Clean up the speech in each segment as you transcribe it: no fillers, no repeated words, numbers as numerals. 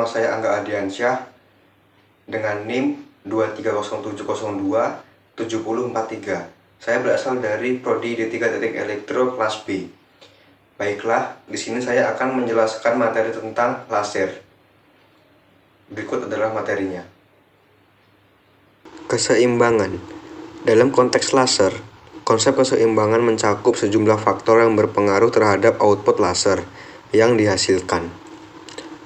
nama saya Angga Adiansyah dengan NIM 230702743. Saya berasal dari Prodi D3 Elektro kelas B. Baiklah, di sini saya akan menjelaskan materi tentang laser. Berikut adalah materinya. Keseimbangan. Dalam konteks laser, konsep keseimbangan mencakup sejumlah faktor yang berpengaruh terhadap output laser yang dihasilkan.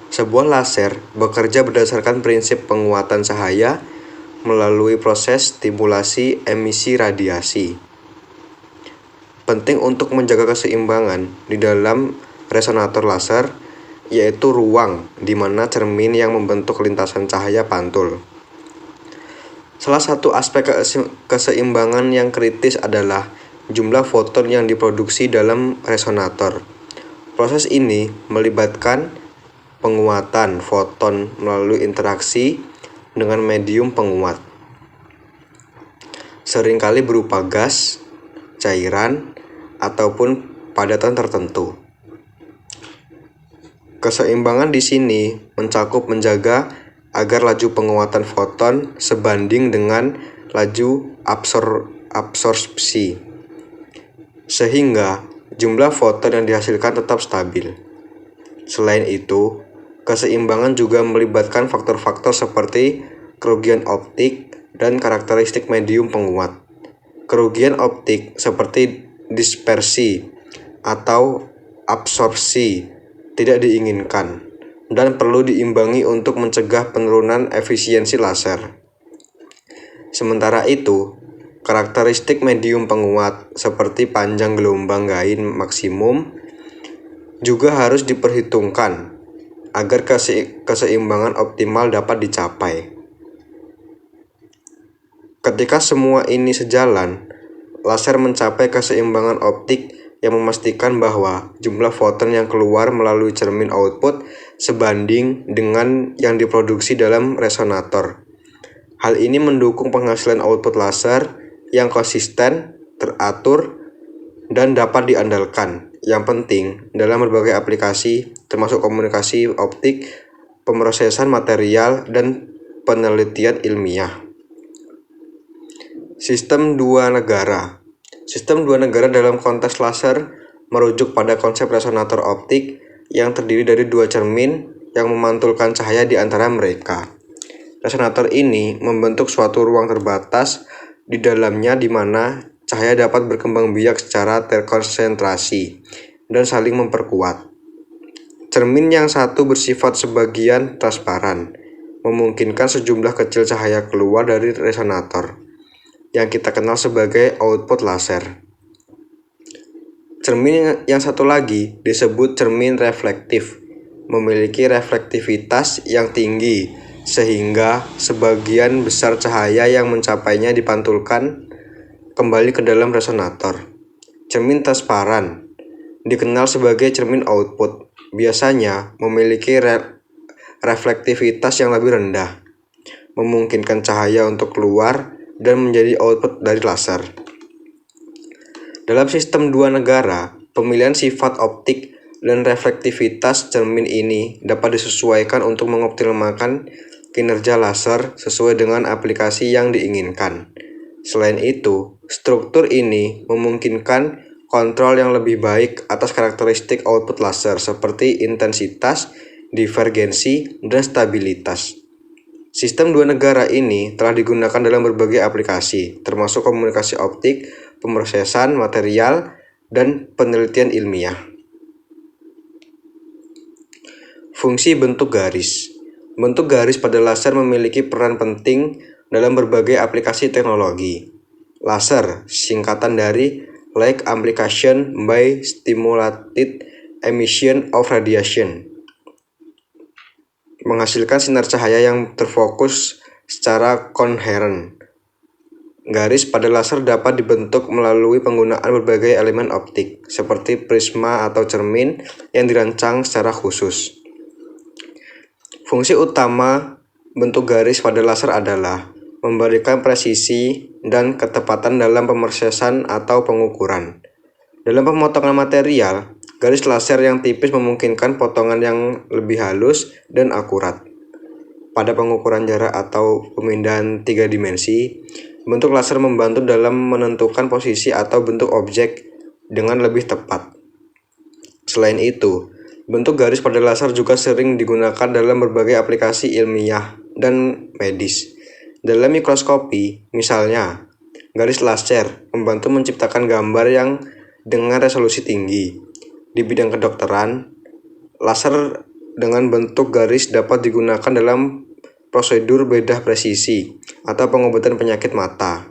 Sebuah laser bekerja berdasarkan prinsip penguatan cahaya melalui proses stimulasi emisi radiasi. Penting untuk menjaga keseimbangan di dalam resonator laser, yaitu ruang di mana cermin yang membentuk lintasan cahaya pantul. Salah satu aspek keseimbangan yang kritis adalah jumlah foton yang diproduksi dalam resonator. Proses ini melibatkan penguatan foton melalui interaksi dengan medium penguat, seringkali berupa gas, cairan, ataupun padatan tertentu. Keseimbangan di sini mencakup menjaga agar laju penguatan foton sebanding dengan laju absorpsi, sehingga jumlah foton yang dihasilkan tetap stabil. Selain itu, keseimbangan juga melibatkan faktor-faktor seperti kerugian optik dan karakteristik medium penguat. Kerugian optik seperti dispersi atau absorpsi tidak diinginkan dan perlu diimbangi untuk mencegah penurunan efisiensi laser. Sementara itu, karakteristik medium penguat seperti panjang gelombang gain maksimum juga harus diperhitungkan agar keseimbangan optimal dapat dicapai. Ketika semua ini sejalan, laser mencapai keseimbangan optik yang memastikan bahwa jumlah foton yang keluar melalui cermin output sebanding dengan yang diproduksi dalam resonator. Hal ini mendukung penghasilan output laser yang konsisten, teratur, dan dapat diandalkan. Yang penting dalam berbagai aplikasi, termasuk komunikasi optik, pemrosesan material, dan penelitian ilmiah. Sistem dua negara. Sistem dua negara dalam konteks laser merujuk pada konsep resonator optik yang terdiri dari dua cermin yang memantulkan cahaya di antara mereka. Resonator ini membentuk suatu ruang terbatas di dalamnya di mana cahaya dapat berkembang biak secara terkonsentrasi dan saling memperkuat. Cermin yang satu bersifat sebagian transparan, memungkinkan sejumlah kecil cahaya keluar dari resonator, yang kita kenal sebagai output laser. Cermin yang satu lagi disebut cermin reflektif, memiliki reflektivitas yang tinggi, sehingga sebagian besar cahaya yang mencapainya dipantulkan kembali ke dalam resonator. Cermin transparan dikenal sebagai cermin output, biasanya memiliki reflektivitas yang lebih rendah, memungkinkan cahaya untuk keluar dan menjadi output dari laser. Dalam sistem dua negara, pemilihan sifat optik dan reflektivitas cermin ini dapat disesuaikan untuk mengoptimalkan kinerja laser sesuai dengan aplikasi yang diinginkan. Selain itu, struktur ini memungkinkan kontrol yang lebih baik atas karakteristik output laser seperti intensitas, divergensi, dan stabilitas. Sistem dua negara ini telah digunakan dalam berbagai aplikasi, termasuk komunikasi optik, pemrosesan material, dan penelitian ilmiah. Fungsi bentuk garis. Bentuk garis pada laser memiliki peran penting dalam berbagai aplikasi teknologi. Laser, singkatan dari Light Amplification by Stimulated Emission of Radiation, menghasilkan sinar cahaya yang terfokus secara koheren. Garis pada laser dapat dibentuk melalui penggunaan berbagai elemen optik, seperti prisma atau cermin yang dirancang secara khusus. Fungsi utama bentuk garis pada laser adalah memberikan presisi dan ketepatan dalam pemrosesan atau pengukuran. Dalam pemotongan material, garis laser yang tipis memungkinkan potongan yang lebih halus dan akurat. pada pengukuran jarak atau pemindahan 3 dimensi, bentuk laser membantu dalam menentukan posisi atau bentuk objek dengan lebih tepat. Selain itu, bentuk garis pada laser juga sering digunakan dalam berbagai aplikasi ilmiah dan medis. Dalam mikroskopi, misalnya, garis laser membantu menciptakan gambar yang dengan resolusi tinggi. Di bidang kedokteran, laser dengan bentuk garis dapat digunakan dalam prosedur bedah presisi atau pengobatan penyakit mata.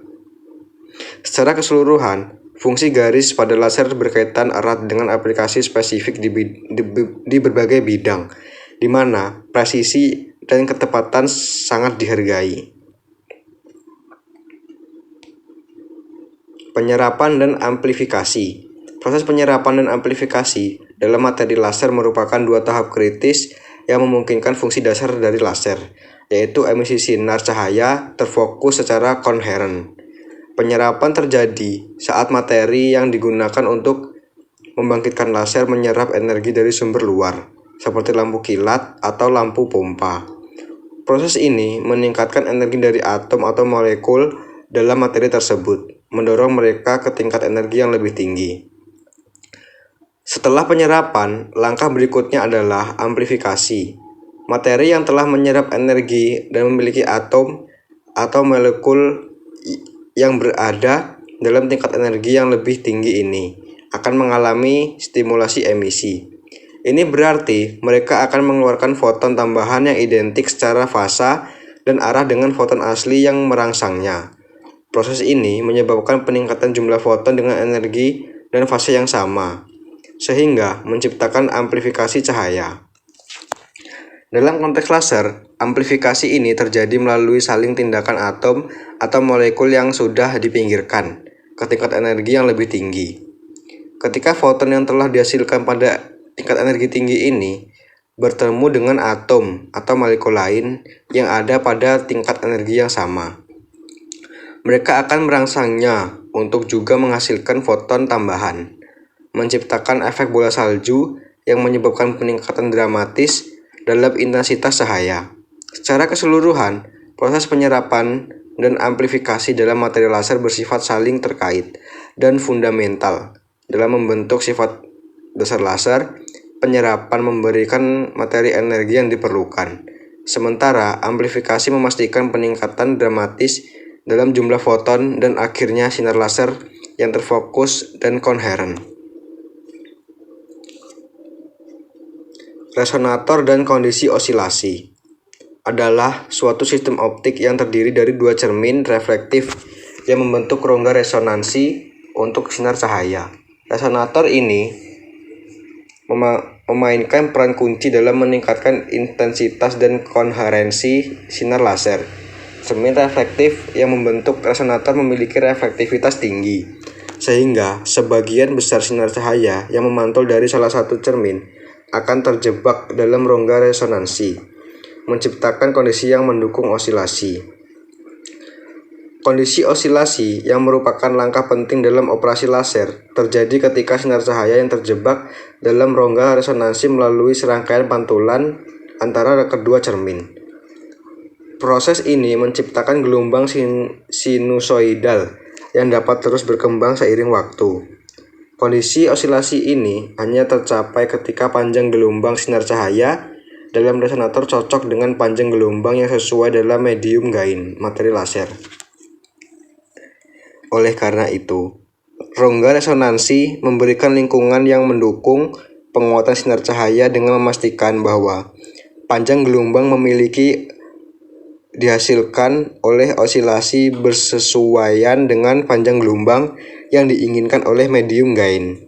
Secara keseluruhan, fungsi garis pada laser berkaitan erat dengan aplikasi spesifik di berbagai bidang, di mana presisi dan ketepatan sangat dihargai. Penyerapan dan amplifikasi. Proses penyerapan dan amplifikasi dalam materi laser merupakan dua tahap kritis yang memungkinkan fungsi dasar dari laser, yaitu emisi sinar cahaya terfokus secara koheren. Penyerapan terjadi saat materi yang digunakan untuk membangkitkan laser menyerap energi dari sumber luar, seperti lampu kilat atau lampu pompa. Proses ini meningkatkan energi dari atom atau molekul dalam materi tersebut, mendorong mereka ke tingkat energi yang lebih tinggi. Setelah penyerapan, langkah berikutnya adalah amplifikasi. Materi yang telah menyerap energi dan memiliki atom atau molekul yang berada dalam tingkat energi yang lebih tinggi ini akan mengalami stimulasi emisi. Ini berarti mereka akan mengeluarkan foton tambahan yang identik secara fasa dan arah dengan foton asli yang merangsangnya. Proses ini menyebabkan peningkatan jumlah foton dengan energi dan fase yang sama, sehingga menciptakan amplifikasi cahaya. Dalam konteks laser, amplifikasi ini terjadi melalui saling tindakan atom atau molekul yang sudah dipinggirkan ke tingkat energi yang lebih tinggi. Ketika foton yang telah dihasilkan pada tingkat energi tinggi ini bertemu dengan atom atau molekul lain yang ada pada tingkat energi yang sama, mereka akan merangsangnya untuk juga menghasilkan foton tambahan, menciptakan efek bola salju yang menyebabkan peningkatan dramatis dalam intensitas cahaya. Secara keseluruhan, proses penyerapan dan amplifikasi dalam materi laser bersifat saling terkait dan fundamental. Dalam membentuk sifat dasar laser, penyerapan memberikan materi energi yang diperlukan, sementara amplifikasi memastikan peningkatan dramatis dalam jumlah foton dan akhirnya sinar laser yang terfokus dan koheren. Resonator dan kondisi osilasi adalah suatu sistem optik yang terdiri dari dua cermin reflektif yang membentuk rongga resonansi untuk sinar cahaya. Resonator ini memainkan peran kunci dalam meningkatkan intensitas dan koherensi sinar laser. Cermin reflektif yang membentuk resonator memiliki reflektivitas tinggi, sehingga sebagian besar sinar cahaya yang memantul dari salah satu cermin akan terjebak dalam rongga resonansi, menciptakan kondisi yang mendukung osilasi. Kondisi osilasi yang merupakan langkah penting dalam operasi laser terjadi ketika sinar cahaya yang terjebak dalam rongga resonansi melalui serangkaian pantulan antara kedua cermin. Proses ini menciptakan gelombang sinusoidal yang dapat terus berkembang seiring waktu. Kondisi osilasi ini hanya tercapai ketika panjang gelombang sinar cahaya dalam resonator cocok dengan panjang gelombang yang sesuai dalam medium gain materi laser. Oleh karena itu, rongga resonansi memberikan lingkungan yang mendukung penguatan sinar cahaya dengan memastikan bahwa panjang gelombang dihasilkan oleh osilasi bersesuaian dengan panjang gelombang yang diinginkan oleh medium gain.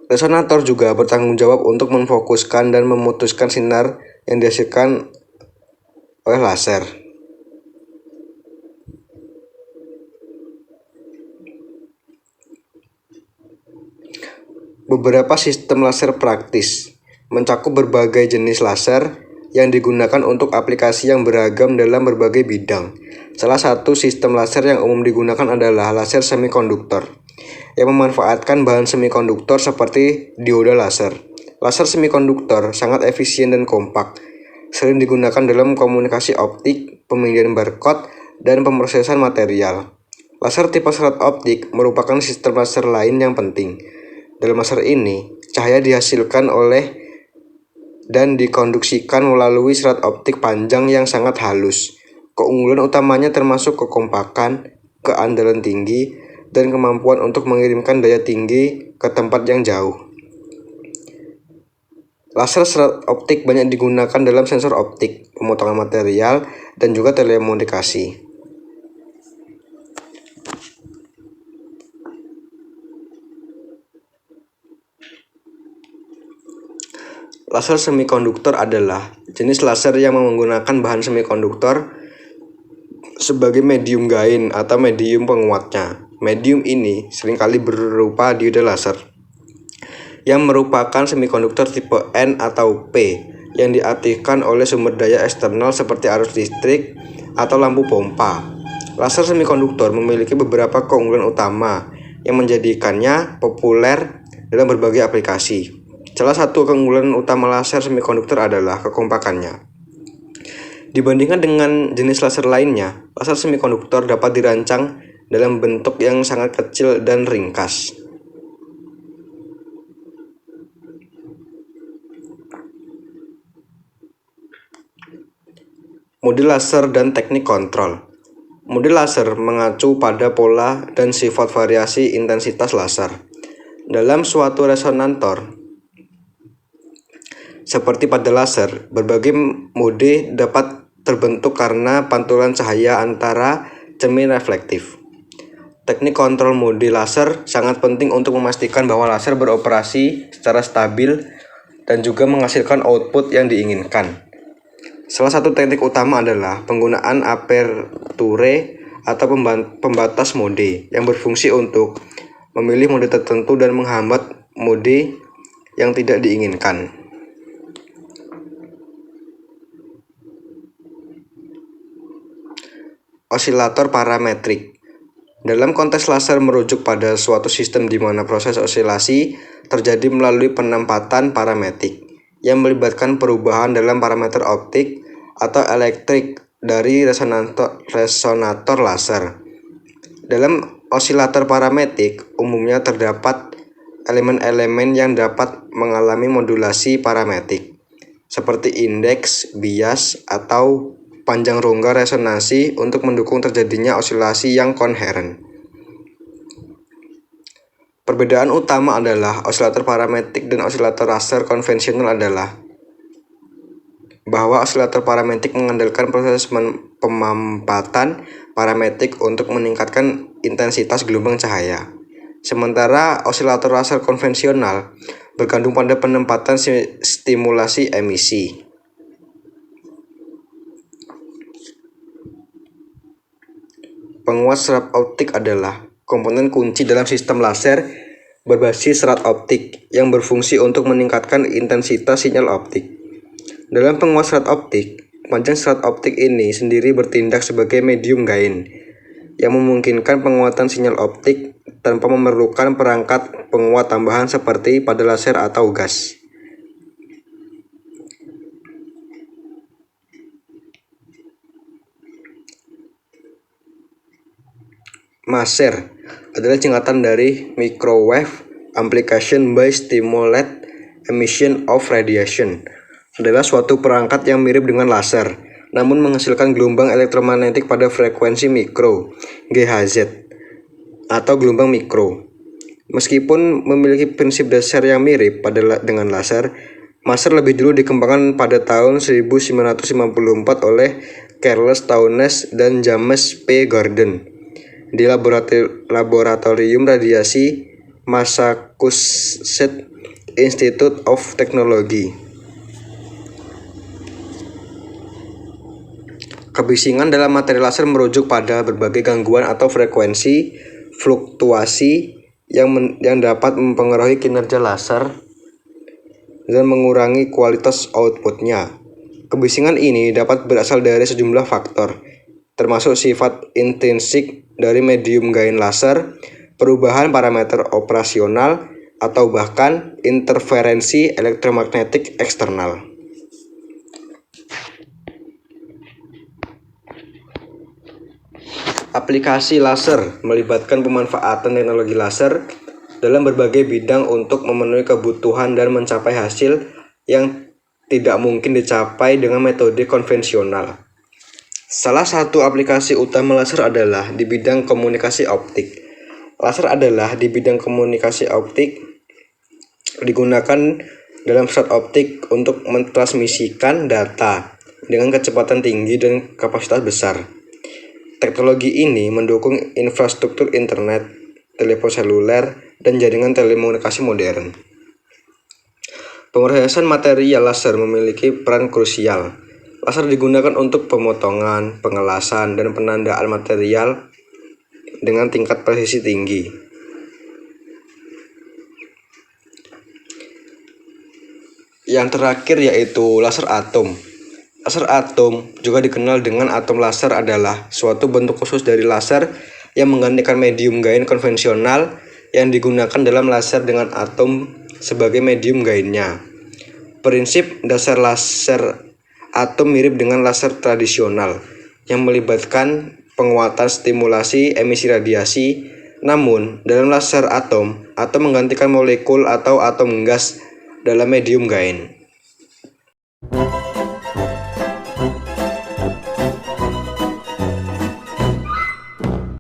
Resonator juga bertanggung jawab untuk memfokuskan dan memutuskan sinar yang dihasilkan oleh laser. Beberapa sistem laser praktis mencakup berbagai jenis laser yang digunakan untuk aplikasi yang beragam dalam berbagai bidang. Salah satu sistem laser yang umum digunakan adalah laser semikonduktor, yang memanfaatkan bahan semikonduktor seperti dioda laser. Laser semikonduktor sangat efisien dan kompak, sering digunakan dalam komunikasi optik, pemindaian barcode, dan pemrosesan material. Laser tipe serat optik merupakan sistem laser lain yang penting. Dalam laser ini, cahaya dihasilkan oleh dan dikonduksikan melalui serat optik panjang yang sangat halus. Keunggulan utamanya termasuk kekompakan, keandalan tinggi, dan kemampuan untuk mengirimkan daya tinggi ke tempat yang jauh. Laser serat optik banyak digunakan dalam sensor optik, pemotongan material, dan juga telekomunikasi. Laser semikonduktor adalah jenis laser yang menggunakan bahan semikonduktor sebagai medium gain atau medium penguatnya. Medium ini seringkali berupa dioda laser yang merupakan semikonduktor tipe N atau P yang diartikan oleh sumber daya eksternal seperti arus listrik atau lampu pompa. Laser semikonduktor memiliki beberapa keunggulan utama yang menjadikannya populer dalam berbagai aplikasi. Salah satu keunggulan utama laser semikonduktor adalah kekompakannya. Dibandingkan dengan jenis laser lainnya, laser semikonduktor dapat dirancang dalam bentuk yang sangat kecil dan ringkas. Model laser dan teknik kontrol. Model laser mengacu pada pola dan sifat variasi intensitas laser. Dalam suatu resonator, seperti pada laser, berbagai mode dapat terbentuk karena pantulan cahaya antara cermin reflektif. Teknik kontrol mode laser sangat penting untuk memastikan bahwa laser beroperasi secara stabil dan juga menghasilkan output yang diinginkan. Salah satu teknik utama adalah penggunaan aperture atau pembatas mode yang berfungsi untuk memilih mode tertentu dan menghambat mode yang tidak diinginkan. Osilator parametrik. Dalam konteks laser merujuk pada suatu sistem di mana proses osilasi terjadi melalui penempatan parametrik yang melibatkan perubahan dalam parameter optik atau elektrik dari resonator laser. Dalam osilator parametrik, umumnya terdapat elemen-elemen yang dapat mengalami modulasi parametrik, seperti indeks, bias, atau panjang rongga resonansi untuk mendukung terjadinya osilasi yang koheren. Perbedaan utama adalah osilator parametrik dan osilator laser konvensional adalah bahwa osilator parametrik mengandalkan proses pemampatan parametrik untuk meningkatkan intensitas gelombang cahaya. Sementara osilator laser konvensional bergantung pada penempatan stimulasi emisi. Penguat serat optik adalah komponen kunci dalam sistem laser berbasis serat optik yang berfungsi untuk meningkatkan intensitas sinyal optik. Dalam penguat serat optik, panjang serat optik ini sendiri bertindak sebagai medium gain yang memungkinkan penguatan sinyal optik tanpa memerlukan perangkat penguat tambahan seperti pada laser atau gas. MASER adalah singkatan dari Microwave Amplification by Stimulated Emission of Radiation. Adalah suatu perangkat yang mirip dengan laser, namun menghasilkan gelombang elektromagnetik pada frekuensi mikro (GHz) atau gelombang mikro. Meskipun memiliki prinsip dasar yang mirip dengan laser, MASER lebih dulu dikembangkan pada tahun 1954 oleh Charles Townes dan James P. Gordon di laboratorium radiasi Massachusetts Institute of Technology. Kebisingan dalam materi laser merujuk pada berbagai gangguan atau frekuensi fluktuasi yang dapat mempengaruhi kinerja laser dan mengurangi kualitas outputnya. Kebisingan ini dapat berasal dari sejumlah faktor, termasuk sifat intrinsik dari medium gain laser, perubahan parameter operasional, atau bahkan interferensi elektromagnetik eksternal. Aplikasi laser melibatkan pemanfaatan teknologi laser dalam berbagai bidang untuk memenuhi kebutuhan dan mencapai hasil yang tidak mungkin dicapai dengan metode konvensional. Salah satu aplikasi utama laser adalah di bidang komunikasi optik. Laser adalah di bidang komunikasi optik digunakan dalam pesawat optik untuk mentransmisikan data dengan kecepatan tinggi dan kapasitas besar. Teknologi ini mendukung infrastruktur internet, telepon seluler, dan jaringan telekomunikasi modern. Pemrosesan material laser memiliki peran krusial. Laser digunakan untuk pemotongan, pengelasan, dan penandaan material dengan tingkat presisi tinggi. Yang terakhir yaitu laser atom. Laser atom, juga dikenal dengan atom laser, adalah suatu bentuk khusus dari laser yang menggantikan medium gain konvensional yang digunakan dalam laser dengan atom sebagai medium gainnya. Prinsip dasar laser atom mirip dengan laser tradisional yang melibatkan penguatan stimulasi emisi radiasi. Namun, dalam laser atom menggantikan molekul atau atom gas dalam medium gain.